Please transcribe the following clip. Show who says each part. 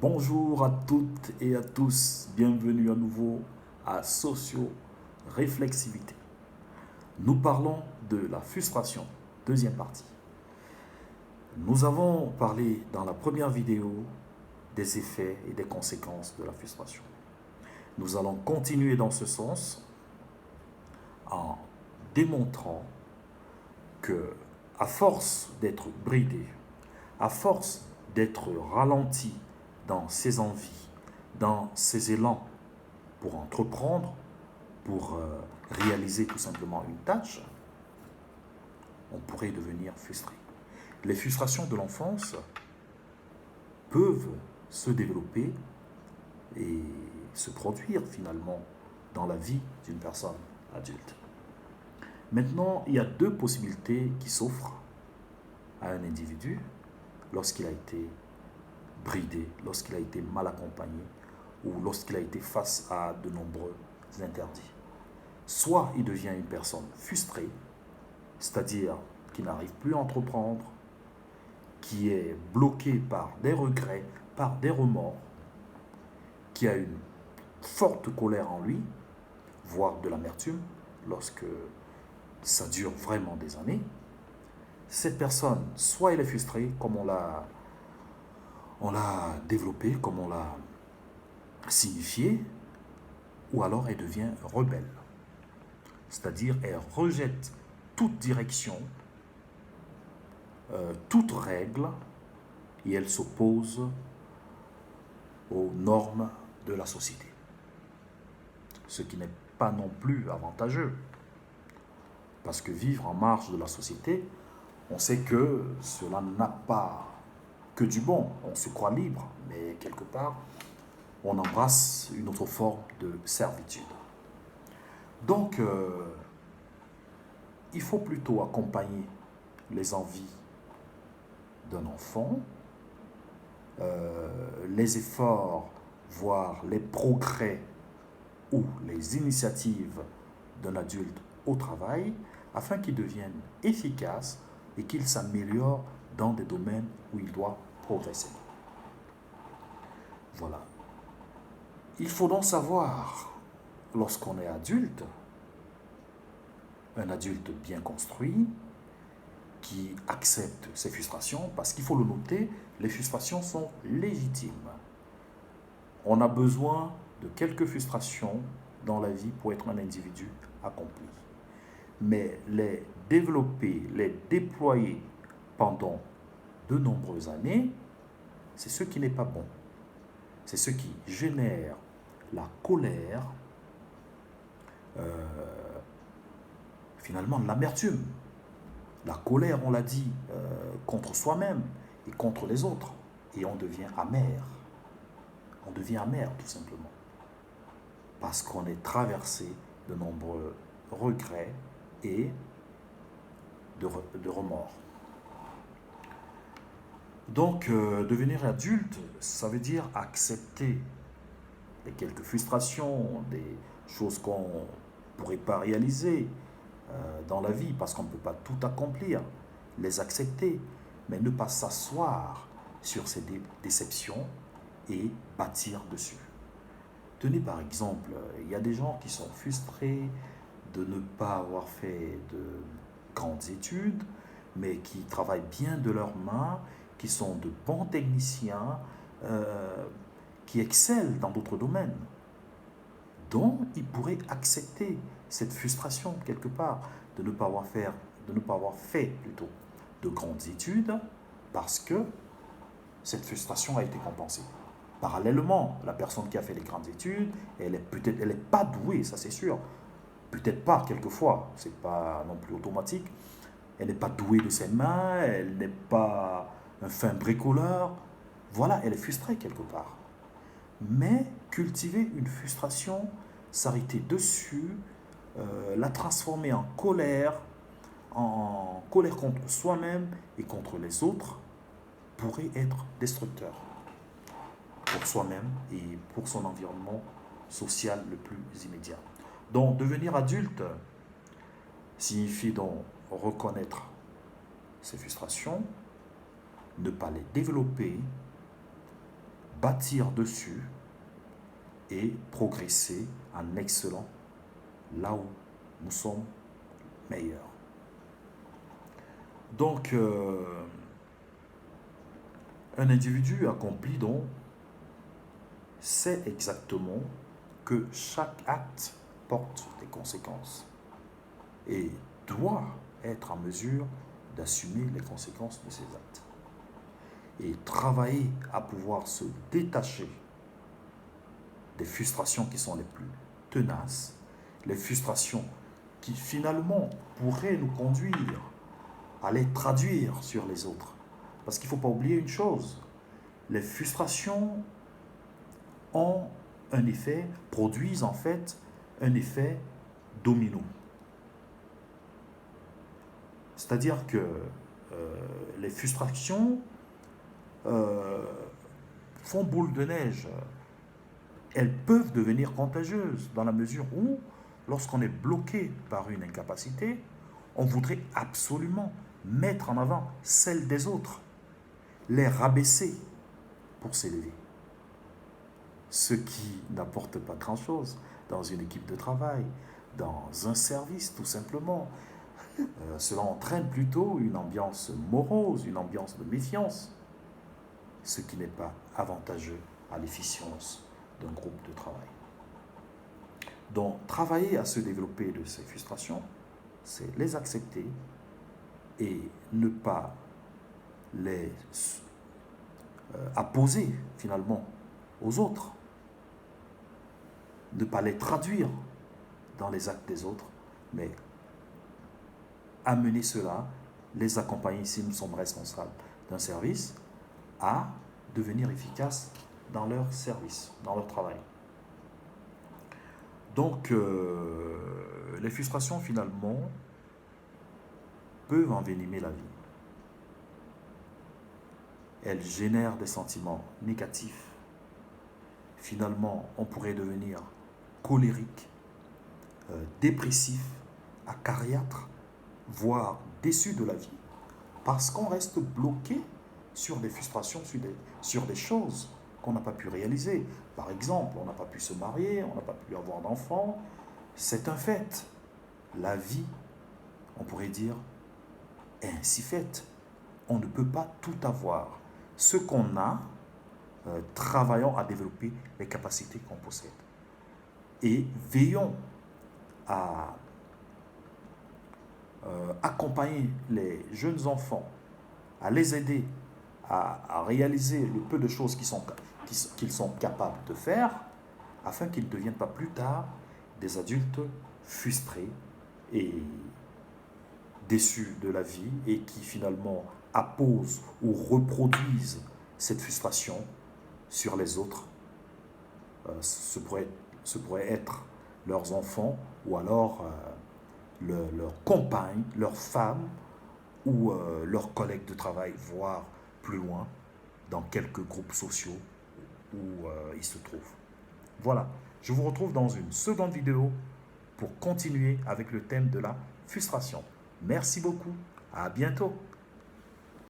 Speaker 1: Bonjour à toutes et à tous, bienvenue à nouveau à Socio-Réflexivité. Nous parlons de la frustration, deuxième partie. Nous avons parlé dans la première vidéo des effets et des conséquences de la frustration. Nous allons continuer dans ce sens en démontrant que, à force d'être bridé, à force d'être ralenti dans ses envies, dans ses élans pour entreprendre, pour réaliser tout simplement une tâche, on pourrait devenir frustré. Les frustrations de l'enfance peuvent se développer et se produire finalement dans la vie d'une personne adulte. Maintenant, il y a deux possibilités qui s'offrent à un individu lorsqu'il a été bridé, lorsqu'il a été mal accompagné ou lorsqu'il a été face à de nombreux interdits. Soit il devient une personne frustrée, c'est-à-dire qui n'arrive plus à entreprendre, qui est bloqué par des regrets, par des remords, qui a une forte colère en lui, voire de l'amertume, lorsque ça dure vraiment des années. Cette personne, soit elle est frustrée, comme on l'a développé, comme on l'a signifié, ou alors elle devient rebelle. C'est-à-dire elle rejette toute direction, toute règle, et elle s'oppose aux normes de la société. Ce qui n'est pas non plus avantageux. Parce que vivre en marge de la société, on sait que cela n'a pas que du bon. On se croit libre, mais quelque part, on embrasse une autre forme de servitude. Donc, il faut plutôt accompagner les envies d'un enfant, les efforts, voire les progrès ou les initiatives d'un adulte au travail, afin qu'il devienne efficace et qu'il s'améliore dans des domaines où il doit progresser. Voilà. Il faut donc savoir, lorsqu'on est adulte, un adulte bien construit, qui accepte ses frustrations, parce qu'il faut le noter, les frustrations sont légitimes. On a besoin de quelques frustrations dans la vie pour être un individu accompli. Mais les développer, les déployer pendant de nombreuses années, c'est ce qui n'est pas bon. C'est ce qui génère la colère, finalement l'amertume. La colère, on l'a dit, contre soi-même et contre les autres. Et on devient amer. On devient amer, tout simplement. Parce qu'on est traversé de nombreux regrets et de remords. Donc, devenir adulte, ça veut dire accepter les quelques frustrations, des choses qu'on ne pourrait pas réaliser dans la vie parce qu'on ne peut pas tout accomplir, les accepter, mais ne pas s'asseoir sur ces déceptions et bâtir dessus. Tenez par exemple, il y a des gens qui sont frustrés de ne pas avoir fait de grandes études, mais qui travaillent bien de leurs mains, qui sont de bons techniciens, qui excellent dans d'autres domaines. Donc, ils pourraient accepter cette frustration quelque part de ne pas avoir fait plutôt de grandes études parce que cette frustration a été compensée. Parallèlement, la personne qui a fait les grandes études, elle n'est pas douée, ça c'est sûr. Peut-être pas quelquefois, c'est pas non plus automatique. Elle n'est pas douée de ses mains, elle n'est pas un fin bricoleur. Voilà, elle est frustrée quelque part. Mais cultiver une frustration, s'arrêter dessus, la transformer en colère contre soi-même et contre les autres, pourrait être destructeur pour soi-même et pour son environnement social le plus immédiat. Donc, devenir adulte signifie donc reconnaître ses frustrations, ne pas les développer, bâtir dessus et progresser en excellant là où nous sommes meilleurs. Donc, un individu accompli donc sait exactement que chaque acte porte des conséquences et doit être en mesure d'assumer les conséquences de ses actes. Et travailler à pouvoir se détacher des frustrations qui sont les plus tenaces, les frustrations qui finalement pourraient nous conduire à les traduire sur les autres. Parce qu'il ne faut pas oublier une chose, les frustrations ont un effet, produisent en fait un effet domino. C'est-à-dire que les frustrations font boule de neige. Elles peuvent devenir contagieuses dans la mesure où, lorsqu'on est bloqué par une incapacité, on voudrait absolument mettre en avant celle des autres, les rabaisser pour s'élever. Ce qui n'apporte pas grand-chose dans une équipe de travail, dans un service tout simplement. Cela entraîne plutôt une ambiance morose, une ambiance de méfiance, ce qui n'est pas avantageux à l'efficience d'un groupe de travail. Donc, travailler à se développer de ces frustrations, c'est les accepter et ne pas les apposer finalement aux autres, ne pas les traduire dans les actes des autres, mais amener cela, les accompagner si nous sommes responsables d'un service, à devenir efficaces dans leur service, dans leur travail. Donc, les frustrations finalement peuvent envenimer la vie. Elles génèrent des sentiments négatifs. Finalement, on pourrait devenir colérique, dépressif, acariâtre, voire déçu de la vie, parce qu'on reste bloqué sur des frustrations, sur des choses qu'on n'a pas pu réaliser. Par exemple, on n'a pas pu se marier, on n'a pas pu avoir d'enfants. C'est un fait. La vie, on pourrait dire, est ainsi faite. On ne peut pas tout avoir. Ce qu'on a, travaillons à développer les capacités qu'on possède. Et veillons à accompagner les jeunes enfants, à les aider à réaliser le peu de choses qu'ils sont capables de faire, afin qu'ils ne deviennent pas plus tard des adultes frustrés et déçus de la vie et qui finalement apposent ou reproduisent cette frustration sur les autres. Ce pourrait être leurs enfants ou alors leur compagne, leur femme ou leurs collègues de travail, voire plus loin, dans quelques groupes sociaux où ils se trouvent. Voilà, je vous retrouve dans une seconde vidéo pour continuer avec le thème de la frustration. Merci beaucoup, à bientôt.